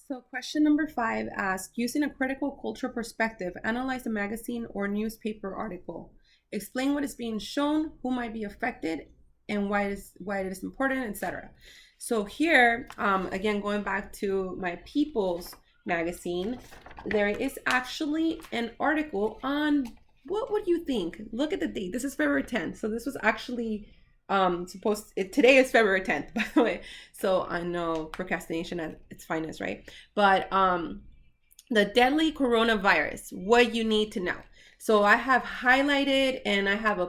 So, question number 5 asks, using a critical cultural perspective, analyze a magazine or newspaper article. Explain what is being shown, who might be affected, and why it is important, etc. So here, again, going back to my People's magazine, there is actually an article on what would you think? Look at the date. This is February 10th. So this was actually today is February 10th, by the way. So I know procrastination at its finest, right? But the deadly coronavirus, what you need to know. So I have highlighted and I have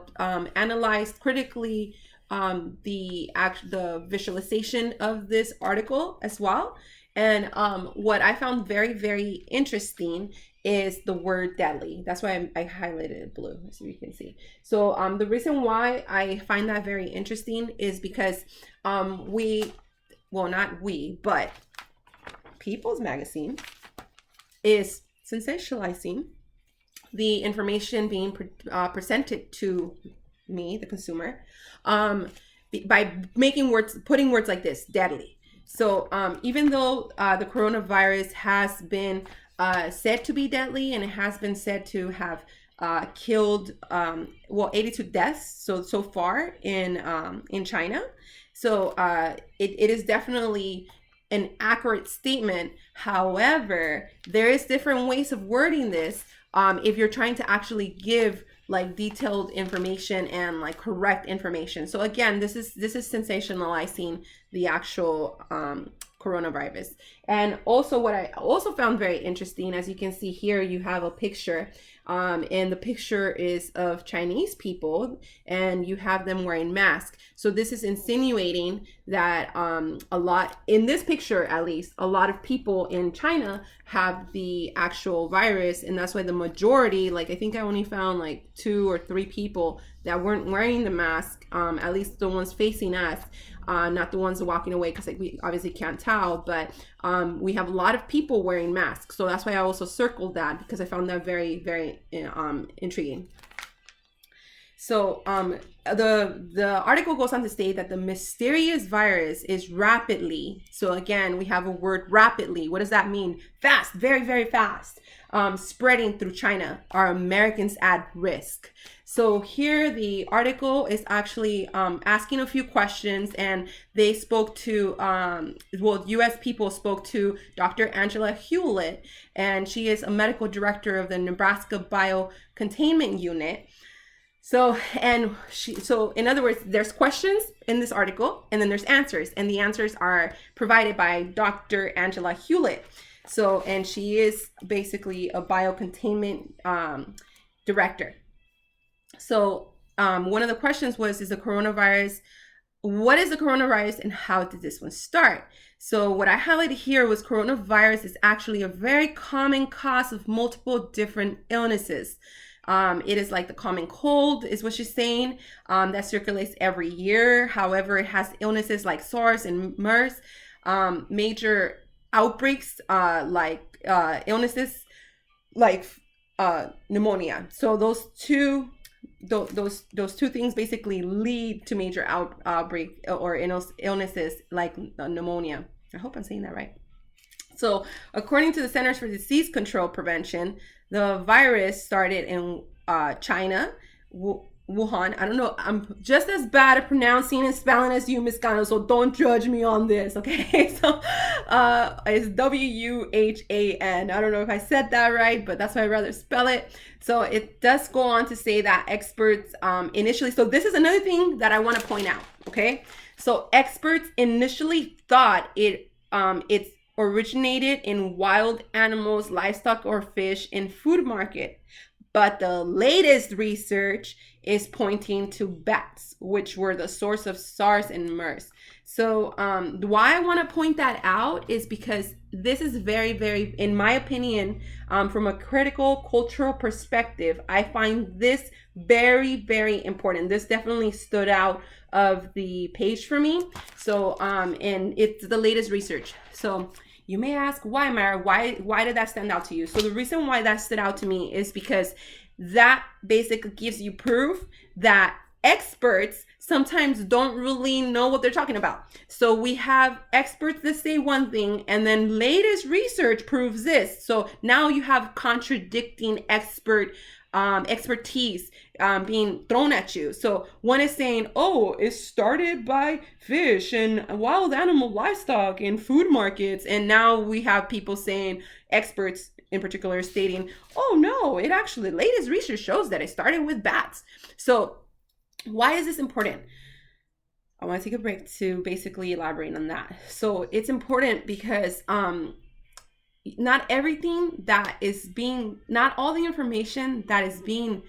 analyzed critically the visualization of this article as well. And what I found very, very interesting is the word deadly. That's why I highlighted it blue, so you can see. So the reason why I find that very interesting is because not we, but People's Magazine is sensationalizing the information being presented to me, the consumer, by putting words like this, deadly. So even though the coronavirus has been said to be deadly, and it has been said to have killed 82 deaths so far in China. So it is definitely an accurate statement. However, there is different ways of wording this if you're trying to actually give like detailed information and like correct information. So again, this is sensationalizing the actual coronavirus. And also what I also found very interesting, as you can see here, you have a picture and the picture is of Chinese people and you have them wearing masks. So this is insinuating that a lot, in this picture at least, a lot of people in China have the actual virus, and that's why the majority, like I think I only found like 2 or 3 people that weren't wearing the mask, at least the ones facing us, not the ones walking away, because like, we obviously can't tell, but we have a lot of people wearing masks. So that's why I also circled that, because I found that very, very intriguing. So the article goes on to state that the mysterious virus is rapidly, so again, we have a word rapidly. What does that mean? Fast, very, very fast, spreading through China. Are Americans at risk? So here the article is actually asking a few questions, and they spoke to, U.S. people spoke to Dr. Angela Hewlett, and she is a medical director of the Nebraska Biocontainment Unit. So in other words, there's questions in this article, and then there's answers, and the answers are provided by Dr. Angela Hewlett. So, and she is basically a biocontainment director. So one of the questions was, what is the coronavirus and how did this one start? So what I highlighted here was coronavirus is actually a very common cause of multiple different illnesses. It is like the common cold, is what she's saying, that circulates every year. However, it has illnesses like SARS and MERS, major outbreaks like illnesses like pneumonia. So those two things basically lead to major outbreak or illnesses like pneumonia. I hope I'm saying that right. So according to the Centers for Disease Control Prevention, the virus started in China, Wuhan. I don't know. I'm just as bad at pronouncing and spelling as you, Miss Gano, so don't judge me on this, okay? So it's Wuhan. I don't know if I said that right, but that's why I'd rather spell it. So it does go on to say that experts initially, so this is another thing that I want to point out, okay? So experts initially thought it's originated in wild animals, livestock, or fish in food market. But the latest research is pointing to bats, which were the source of SARS and MERS. So why I want to point that out is because this is very, very, in my opinion, from a critical cultural perspective, I find this very, very important. This definitely stood out of the page for me. So, and it's the latest research. So you may ask, why, Mara? Why did that stand out to you? So the reason why that stood out to me is because that basically gives you proof that experts sometimes don't really know what they're talking about. So we have experts that say one thing, and then latest research proves this. So now you have contradicting expertise being thrown at you. So one is saying, oh, it started by fish and wild animal livestock in food markets. And now we have people saying, experts in particular, stating, oh no, it actually, latest research shows that it started with bats. So why is this important? I want to take a break to basically elaborate on that. So it's important because not everything that is being, not all the information that is being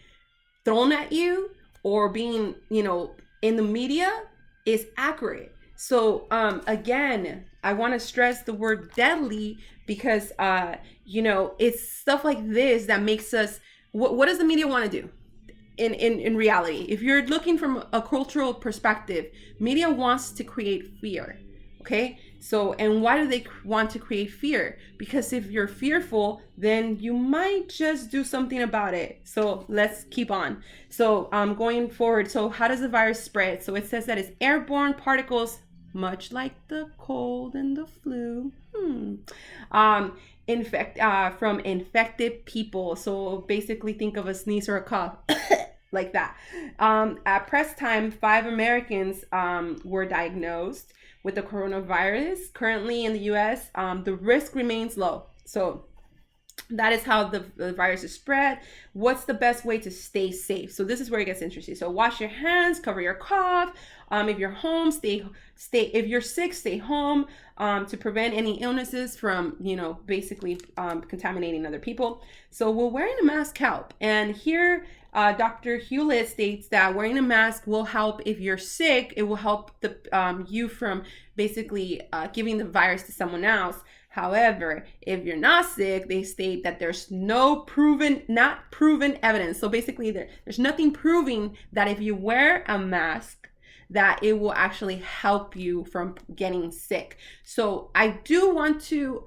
thrown at you or being, in the media is accurate. So again, I want to stress the word deadly because, it's stuff like this that makes us, what does the media want to do? In reality, if you're looking from a cultural perspective, media wants to create fear. Okay, so, and why do they want to create fear? Because if you're fearful, then you might just do something about it. So let's keep on. So going forward, so how does the virus spread? So it says that it's airborne particles, much like the cold and the flu. From infected people. So basically think of a sneeze or a cough like that. At press time, 5 Americans were diagnosed with the coronavirus. Currently in the US, the risk remains low. So that is how the virus is spread. What's the best way to stay safe? So this is where it gets interesting. So wash your hands, cover your cough. If you're home, stay. If you're sick, stay home to prevent any illnesses from, basically contaminating other people. So will wearing a mask help? And here, Dr. Hewlett states that wearing a mask will help if you're sick. It will help you from basically giving the virus to someone else. However, if you're not sick, they state that there's not proven evidence. So basically, there's nothing proving that if you wear a mask, that it will actually help you from getting sick. So I do want to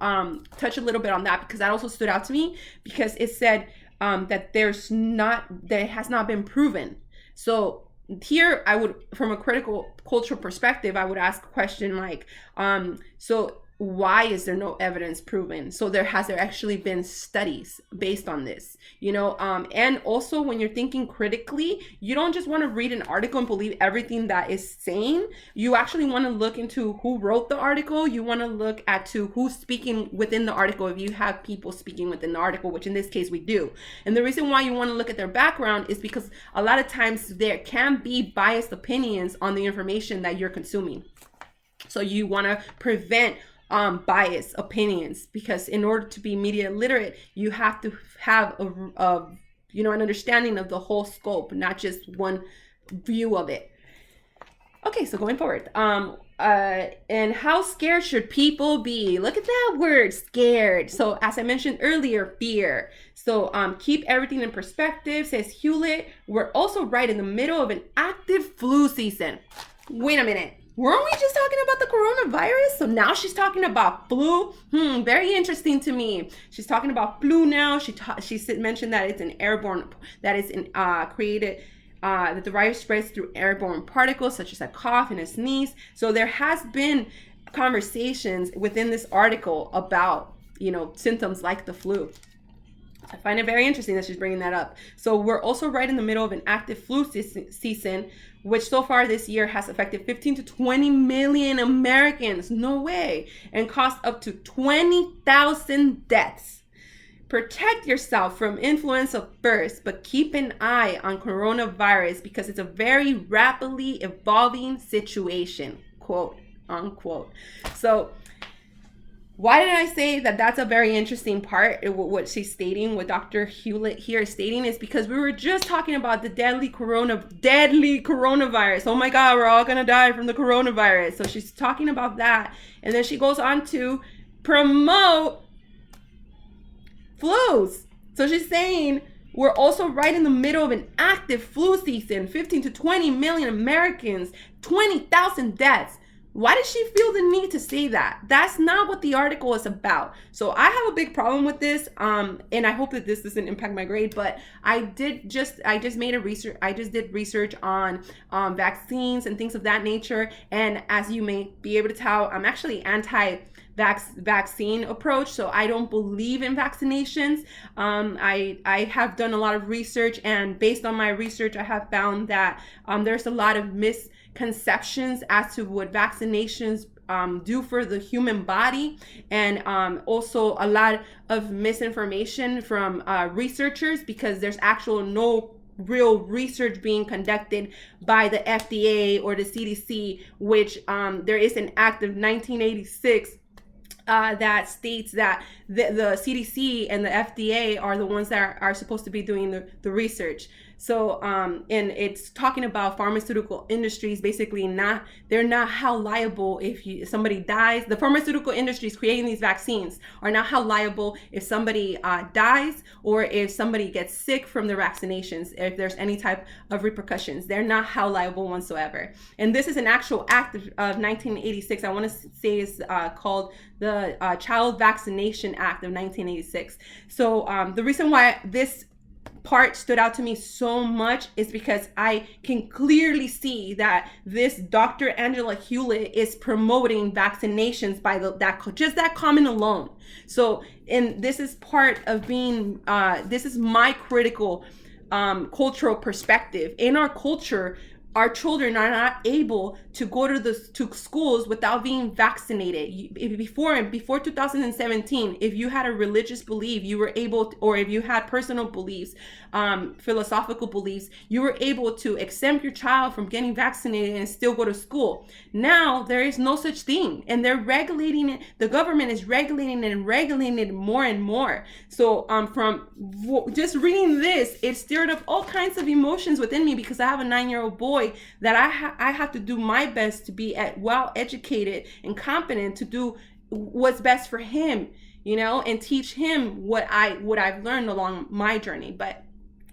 touch a little bit on that because that also stood out to me because it said that it has not been proven. So here I would, from a critical cultural perspective, I would ask a question like, so why is there no evidence proven? So there actually been studies based on this, and also when you're thinking critically, you don't just want to read an article and believe everything that is saying. You actually want to look into who wrote the article. You want to look at who's speaking within the article. If you have people speaking within the article, which in this case we do. And the reason why you want to look at their background is because a lot of times there can be biased opinions on the information that you're consuming. So you want to prevent biased opinions, because in order to be media literate, you have to have an understanding of the whole scope, not just one view of it. Okay, so going forward, and how scared should people be? Look at that word, scared. So as I mentioned earlier, fear. So keep everything in perspective, says Hewlett. We're also right in the middle of an active flu season. Wait a minute. Weren't we just talking about the coronavirus? So now she's talking about flu. Very interesting to me. She's talking about flu now. She mentioned that it's an airborne, that is created, that the virus spreads through airborne particles such as a cough and a sneeze. So there has been conversations within this article about, symptoms like the flu. I find it very interesting that she's bringing that up. So we're also right in the middle of an active flu season, which so far this year has affected 15 to 20 million Americans. No way. And cost up to 20,000 deaths. Protect yourself from influenza first, but keep an eye on coronavirus because it's a very rapidly evolving situation, quote unquote. So why did I say that that's a very interesting part? What she's stating, what Dr. Hewlett here is stating, is because we were just talking about the deadly coronavirus. Oh my God, we're all gonna die from the coronavirus. So she's talking about that. And then she goes on to promote flus. So she's saying we're also right in the middle of an active flu season, 15 to 20 million Americans, 20,000 deaths. Why did she feel the need to say that? That's not what the article is about. So I have a big problem with this, and I hope that this doesn't impact my grade. But I just made a research. I just did research on vaccines and things of that nature. And as you may be able to tell, I'm actually anti-vaccine approach. So I don't believe in vaccinations. I have done a lot of research, and based on my research, I have found that there's a lot of misconceptions as to what vaccinations do for the human body, and also a lot of misinformation from researchers, because there's no real research being conducted by the FDA or the CDC, which there is an act of 1986 that states that the CDC and the FDA are the ones that are supposed to be doing the research. So, and it's talking about pharmaceutical industries basically they're not held liable if somebody dies. The pharmaceutical industries creating these vaccines are not held liable if somebody dies or if somebody gets sick from the vaccinations. If there's any type of repercussions, they're not held liable whatsoever. And this is an actual act of 1986. I want to say it's called the Child Vaccination Act of 1986. So the reason why this part stood out to me so much is because I can clearly see that this Dr. Angela Hewlett is promoting vaccinations by that comment alone. So, and this is part of being this is my critical cultural perspective. In our culture, our children are not able to go to schools without being vaccinated. Before 2017, if you had a religious belief, you were able to, or if you had personal beliefs, philosophical beliefs, you were able to exempt your child from getting vaccinated and still go to school. Now there is no such thing, and they're regulating it. The government is regulating it and regulating it more and more. So from just reading this, it stirred up all kinds of emotions within me, because I have a 9-year-old boy that I have to do my best to be well educated and competent to do what's best for him, and teach him what I've learned along my journey. But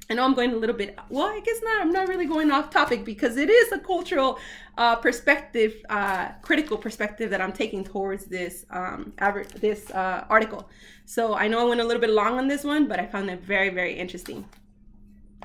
I know I'm going a little bit, well, I guess not. I'm not really going off topic, because it is a cultural perspective, critical perspective that I'm taking towards this article. So I know I went a little bit long on this one, but I found it very, very interesting.